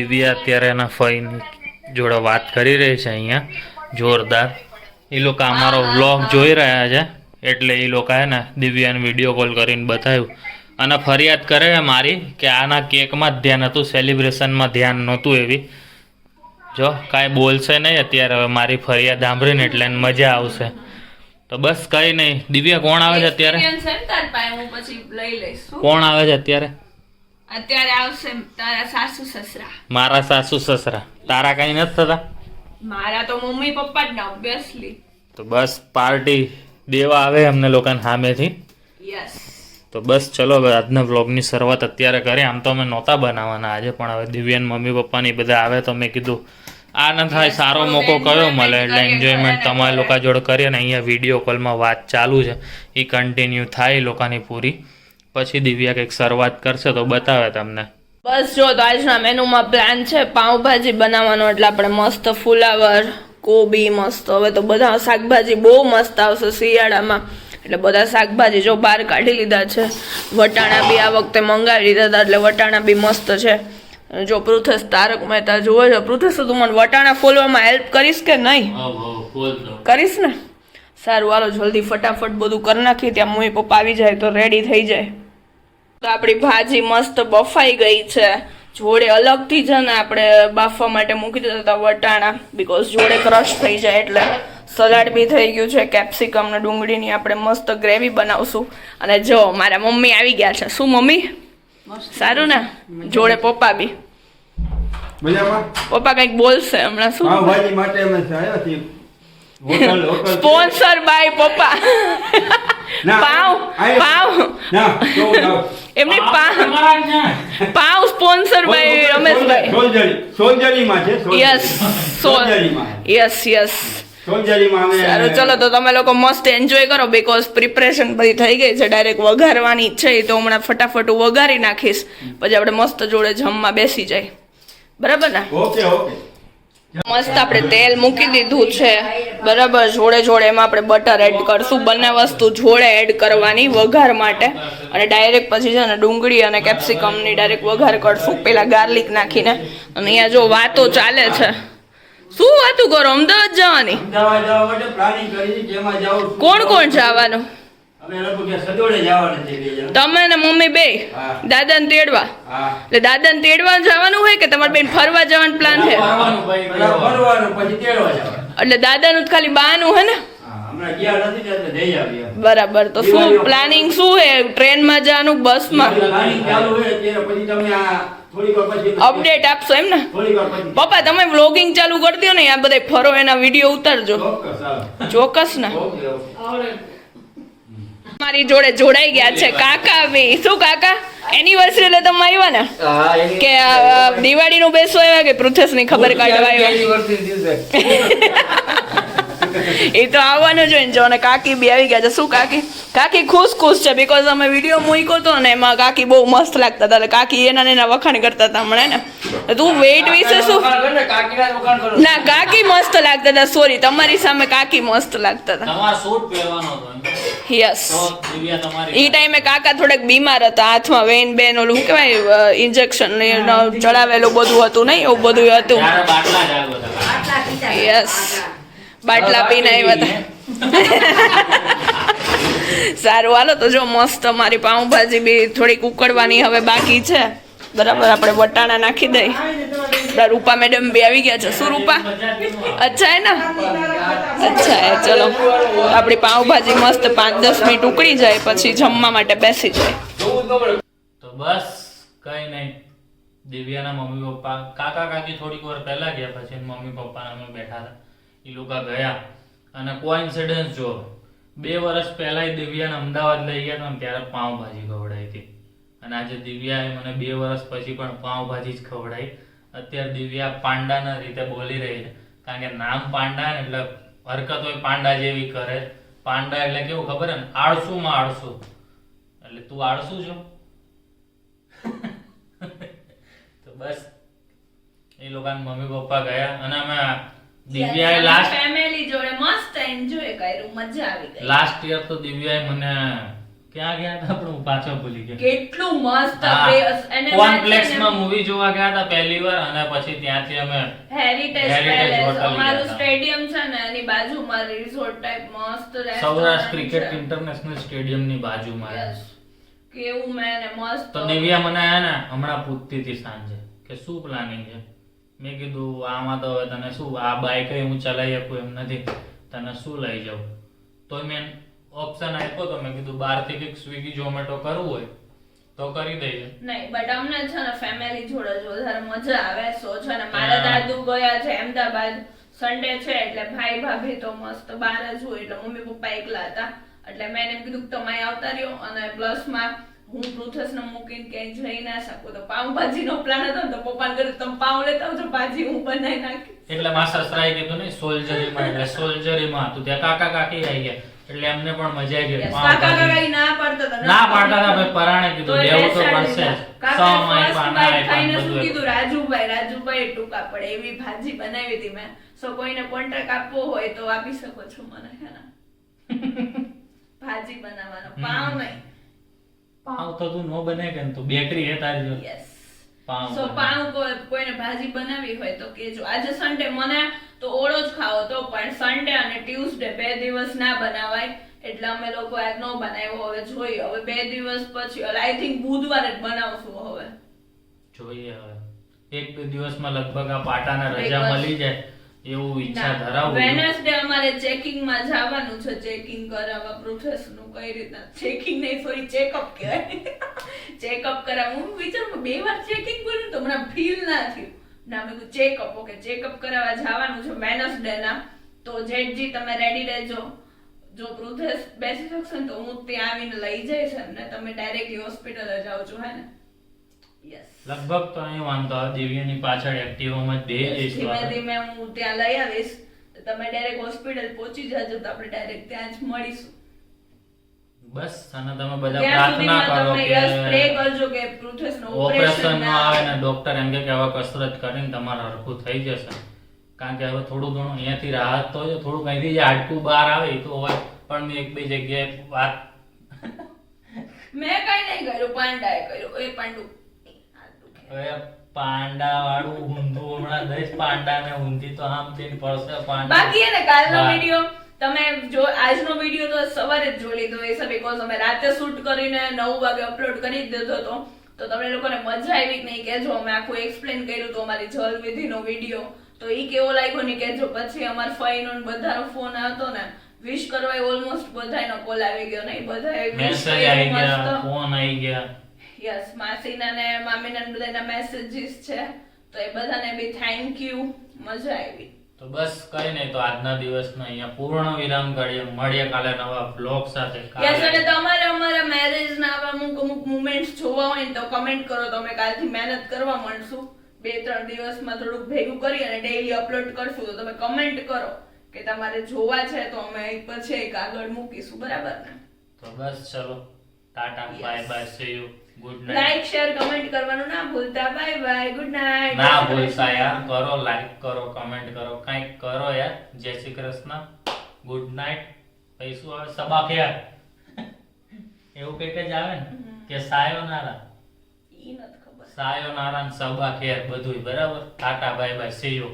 દિવ્યા અત્યારે એના ફઈની જોડે વાત કરી રહી છે અહીંયા જોરદાર. એ લોકો અમારો વ્લોગ જોઈ રહ્યા છે એટલે એ લોકો હે ને દિવ્યાને વિડીયો કોલ કરીને બતાવ્યું અને ફરિયાદ કરે મારી કે આના કેકમાં જ ધ્યાન હતું, સેલિબ્રેશનમાં ધ્યાન નહોતું. એવી જો કાંઈ બોલશે નહીં અત્યારે. હવે મારી ફરિયાદ સાંભળીને એટલે એને મજા આવશે. તો બસ કંઈ નહીં. દિવ્યા કોણ આવે છે અત્યારે? કોણ આવે છે અત્યારે? અત્યારે આવશે તારા સાસુ સસરા. મારા સાસુ સસરા. તારા કઈ નથી થતા? મારા તો મમ્મી પપ્પા જ ને ઓબ્વિયસલી. તો બસ પાર્ટી દેવા આવે અમને લોકોને સામેથી. યસ. તો બસ ચલો હવે આજના વ્લોગની શરૂઆત અત્યારે કરીએ. આમ તો અમે નહોતા બનાવવાના આજે, પણ હવે દિવ્યાન મમ્મી પપ્પાની બધા આવે તો મેં કીધું આ ન થાય સારો મોકો કયો મળે એટલે એન્જોયમેન્ટ તમારા લોકો જોડે કરીએ ને. અહીંયા વિડીયો કોલમાં વાત ચાલુ છે, એ કન્ટિન્યુ થાય લોકોની પૂરી. પછી દિવ્યા કંઈક શરૂઆત કરશે તો બતાવે તમને. બસ જો તો આજના મેનુમાં પ્લાન છે પાઉંભાજી બનાવવાનો. એટલે આપણે મસ્ત ફુલાવર, કોબી મસ્ત, હવે તો બધા શાકભાજી બહુ મસ્ત આવશે શિયાળામાં એટલે બધા શાકભાજી જો બહાર કાઢી લીધા છે. વટાણા બી આ વખતે મંગાવી લીધા હતા એટલે વટાણા બી મસ્ત છે. જો પૃથેશ તારક મહેતા જુએ છે. પૃથેશ તું મને વટાણા ફોલવામાં હેલ્પ કરીશ કે નહીં? કરીશ ને? સારું હાલો જલ્દી ફટાફટ બધું કરી નાખી, ત્યાં મમ્મી પપ્પા આવી જાય તો રેડી થઈ જાય. તો આપણી ભાજી મસ્ત બફાઈ ગઈ છે. જોડે અલગથી છે ને આપણે બાફવા માટે મૂકી દીધા હતા વટાણા, બીકોઝ જોડે ક્રશ થઈ જાય. એટલે સલાડ બી થઈ ગયું છે, કેપ્સિકમ ને ડુંગળીની આપણે મસ્ત ગ્રેવી બનાવશું. અને જો મારા મમ્મી આવી ગયા છે. શું મમ્મી સારું ને? જોડે પપ્પા બી. પપ્પા કઈક બોલશે હમણાં. શું સ્પોન્સર બાય પપ્પા. એમની પાવ sponsor by Rameshbhai. Yes yes. સારું ચલો તો તમે લોકો મસ્ત એન્જોય કરો, બીકોઝ પ્રિપરેશન બધી થઈ ગઈ છે. ડાયરેક્ટ વઘારવાની છે તો હમણાં ફટાફટ વઘારી નાખીશ, પછી આપણે મસ્ત જોડે જમવા બેસી જાય. બરાબર ને? Okay okay. મસ્ત આપણે તેલ મૂકી દીધું છે બરાબર. જોડે જોડે એમાં આપણે બટર એડ કરશું. બંને વસ્તુ જોડે એડ કરવાની વઘાર માટે. અને ડાયરેક્ટ પછી છે ને ડુંગળી અને કેપ્સિકમની ડાયરેક્ટ વઘાર કરશું પેલા ગાર્લિક નાખીને. અને અહીંયા જો વાતો ચાલે છે. શું વાતું કરો? અમદાવાદ જવાની? કોણ કોણ જવાનું? તમે ને મમ્મી બે દાદા ને તેડવા? એટલે દાદા ને તેડવા જવાનું હોય કે તમારે બેન ફરવા જવાનું પ્લાન છે? એટલે દાદા નું ખાલી બાનું હે ને? બરાબર. તો શું પ્લાનિંગ શું હે? ટ્રેન માં જવાનું, બસ માં? અપડેટ આપશો એમ ને? પપ્પા તમે વ્લોગિંગ ચાલુ કરી દો ને, આ બધા ફરો એના વિડીયો ઉતારજો. ચોક્કસ ને? મારી જોડે જોડાઈ ગયા છે કાકા બી. શું કાકા એનિવર્સરી એટલે તમે આવ્યા ને કે દિવાળી નું બેસવા આવ્યા કે પૃથેશ ની ખબર કાઢવા આવ્યા? એ તો આવવાનું જોઈને જો. અને કાકી બી આવી ગયા છે. શું કાકી ખુશ છે બીકોઝ અમે વિડીયો મૂક્યો હતો ને એમાં કાકી બહુ મસ્ત લાગતા હતા. કાકી એના વખાણ કરતા હતા હમણાં ને. તું વેઇટ વિશે શું? ના કાકી મસ્ત લાગતા હતા. સોરી તમારી સામે કાકી મસ્ત લાગતા હતા. યસ. એ ટાઈમે કાકા થોડાક બીમાર હતા, હાથમાં વેન બેન ઓલું શું કહેવાય ઇન્જેક્શન ચડાવેલું બધું હતું નહીં, એવું બધું હતું. યસ બાટલા પીને આવ્યા હતા. સારું હાલો તો જો મસ્ત મારી પાઉંભાજી બી થોડીક ઉકળવાની હવે બાકી છે. બરાબર. આપણે વટાણા નાખી દઈ. રૂપા મેડમ બી આવી ગયા છે. શું રૂપા? અચ્છા હે ને? અચ્છા હે. ચલો આપણી પાઉંભાજી મસ્ત 5-10 મિનિટ ઉકળી જાય પછી જમવા માટે બેસી જાય. તો બસ કઈ નહીં. દિવ્યાના મમ્મી પપ્પા કાકા કાકી થોડીક વાર પહેલા ગયા, પછી મમ્મી પપ્પા અમે બેઠા હતા. એ લોકો ગયા અને કોઇન્સિડન્સ જો 2 વર્ષ પહેલા દિવ્યાને અમદાવાદ લઈ ગયા હતા ને ત્યારે પાઉંભાજી ખવડાવી હતી. અને આજે દિવ્યાએ મને 2 વર્ષ પછી પણ પાઉંભાજી જ ખવડાવી. અત્યારે દિવ્યા પાંડાના રીતે બોલી રહી છે, કારણ કે નામ પાંડા ને એટલે હરકતો પાંડા જેવી કરે. પાંડા એટલે કેવું ખબર ને? આળસુ માં આળસુ. એટલે તું આળસુ છો. તો બસ એ લોકોના મમ્મી પપ્પા ગયા અને અમે દિવ્યાએ લાસ્ટ ફેમિલી જોડે મસ્ત એન્જોય કર્યું, મજા આવી ગઈ. લાસ્ટ યર તો દિવ્યાએ મને ક્યાં ગયા હતા પણ હું પાછો ભૂલી ગયો. કેટલું મસ્ત હા, place. અને કોમ્પ્લેક્સ માં મૂવી જોવા ગયા હતા પહેલી વાર અને પછી ત્યાંથી અમે હેરિટેજ Heritage પેલેસ Hotel અમારું ગયા હતા. સ્ટેડિયમ છે ને એની બાજુમાં રિસોર્ટ ટાઈપ મસ્ત સૌરાષ્ટ્ર ક્રિકેટ ઇન્ટરનેશનલ સ્ટેડિયમ ની બાજુમાં. કેવું મેં ને મસ્ત તો દિવ્યા મને આયા ને હમણાં પૂછતી હતી સાંજે કે શું પ્લાનિંગ છે. મેં કીધું આમાં તો હવે તને શું, આ બાઈક હું ચલાવી શકું એમ નથી, તને શું લઈ જાઉં. તો મેં ઓપ્શન આપ્યો તો મેં કીધું બહારથી કંઈક સ્વિગી ઝોમેટો કરવું હોય તો કરી દઈએ. નહીં બટ અમને છે ને ફેમિલી જોડે જ વધારે મજા આવે. સો છે ને મારા દાદુ ગયા છે અમદાવાદ, સન્ડે છે એટલે ભાઈ ભાભી તો મસ્ત બહાર જ હોય એટલે મમ્મી પપ્પા એકલા હતા એટલે મેં એમ કીધું કે તમે અહીં આવતા રહ્યો અને પ્લસમાં હું પૃથ્વીને મૂકીને ક્યાંય જઈ ના શકું તો પાઉંભાજી નો પ્લાન હતો ને તો પપ્પાને કહ્યું તમે પાઉં લેતા આવજો, ભાજી હું બનાવી નાખી. એટલે મારા સસરાએ કીધું ને સોલ્જરીમાં, એટલે સોલ્જરીમાં હતું ત્યાં કાકા કાકી આવી ગયા એટલે એમને પણ મજા આવી ગઈ. કાકા કાકા ના પાડતા હતા, ના પાડતા હતા ભાઈ, પરાણે કીધું દેવું તો પડશે જ. કાકાએ સમય first પાના bite ખાઈને શું બધું કીધું, રાજુભાઈ ટૂંકા પડે એવી ભાજી બનાવી હતી મેં. સો કોઈને કોન્ટ્રાક્ટ આપવો હોય તો આપી શકો છો મને, હે ને ભાજી બનાવવાનો, પાવ નહીં. પાવ તો તું નો બને કે તું બેકરી હે તારી જોડે. યસ પાવ સો પાવ કોઈને ભાજી બનાવી હોય તો કેજો. આજે સન્ડે મને તો ઓળો જ ખાવો તો પણ સન્ડે અને ટ્યુસડે 2 દિવસ ના બનાવાય એટલે અમે લોકો આજ નો બનાવ્યો. હવે જોઈએ, હવે 2 દિવસ પછી આઈ થિંક બુધવારે જ બનાવશું. હવે જોઈએ હવે 1-2 દિવસમાં લગભગ આ પાટાના રજા મળી જાય એવું ઈચ્છા ધરાવું. વેનસડે અમારે ચેકિંગ માં જવાનું છે, ચેકિંગ કરાવવા પ્રોસેસ નું કઈ રીતના ચેકિંગ નહીં સોરી ચેકઅપ કહેવાય ચેકઅપ કરાવવા. હું વિચારું 2 વાર ચેકિંગ કર્યું તો મને ફીલ ના થયું ના, મેં કીધું ચેકઅપ ઓકે ચેકઅપ કરાવવા જવાનું છે વેનસડે ના. તો જેટજી તમે રેડી રહેજો, જો પ્રોસેસ બેસી શકશે ને તો હું ત્યાં આવીને લઈ જઈશ અને તમે ડાયરેક્ટલી હોસ્પિટલ જ આવજો, હે ને. યસ લગભગ તો અહીં વાંધો આવે દિવ્યાની પાછળ એક્ટિવામાં જ બે જઈશું ધીમે આપણે. ધીમે હું ત્યાં લઈ આવીશ તો તમે ડાયરેક્ટ હોસ્પિટલ પહોંચી જજો તો આપણે ડાયરેક્ટ ત્યાં જ મળીશું. બસ અને તમે બધા ત્યાં પ્રાર્થના સુધીમાં કરો તમે કે યસ પ્રે કરજો કે પૃથ્વીનું ઓપરેશન ઓપરેશન ન આવે ને ડોક્ટર એમ કે આવા કસરત કરીને તમારે હરખું થઈ જશે. કારણ કે હવે થોડું ઘણું અહીંયાથી રાહત તો છે, થોડુંક અહીંથી જે હાડકું બહાર આવે એ તો હોય પણ મેં 1-2 જગ્યાએ વાત મેં કઈ નહીં કર્યું, પાંડાએ કર્યું. એ પાંડુ હવે પાંડા વાળું ઊંધું હમણાં દઈશ પાંડા ને ઊંધી તો આમ તેની પડશે પાંડા. બાકી હે ને કાલનો હા. વિડિયો તમે જો આજનો વિડિયો તો સવારે જ જોઈ લીધો હશે બીકોઝ અમે રાતે શૂટ કરીને 9 વાગે અપલોડ કરી જ દીધો હતો. તો તમને લોકોને મજા આવી કે નહીં કહેજો. અમે આખું એક્સપ્લેન કર્યું તો અમારી જલ વિધિનો વિડિયો તો ઈ કેવો લાગ્યો ને કહેજો. પછી અમાર ફાઈનો ને બધાનો ફોન આવતો ને વિશ કરવા ઓલમોસ્ટ બધાયનો કોલ આવી ગયો ને બધાએ wish મેસેજ આવી કર્યું ગયા, મસ્ત. ફોન આવી ગયા. યસ માસીના ને મામીના ને બધાના મેસેજીસ છે તો એ બધાને બી થેન્ક યુ, મજા આવી. તો બસ કઈ નહીં, તો આજના દિવસનો અહીંયા પૂર્ણ વિરામ કરીએ. મળીએ કાલે નવા બ્લોગ સાથે. યસ અને તમારે અમારા મેરેજ ના આવા અમુક મોમેન્ટ્સ જોવા હોય ને તો કમેન્ટ કરો તો અમે કાલથી મહેનત કરવા માંડશું. 2-3 દિવસમાં થોડુંક ભેગું કરી અને ડેઈલી અપલોડ કરશું તો તમે કમેન્ટ કરો કે તમારે જોવા છે તો અમે પછી એક આગળ મૂકીશું, બરાબર ને. તો બસ ચલો Tata, Yes. Bye bye, C you, good night. Like share comment કરવાનું ના ભૂલતા. Bye bye, good night. ના ભૂલતા યાર, કરો લાઈક કરો, કમેન્ટ કરો, કંઈક કરો યાર. જય શ્રી કૃષ્ણ, ગુડ નાઇટ. પછી શું આવે સબા ખેર એવું કંઈક જ આવે ને કે સાયોનારા, ઈ નથી ખબર. સાયોનારા ને સબા ખેર બધુંય બરાબર. Tata bye bye, C you.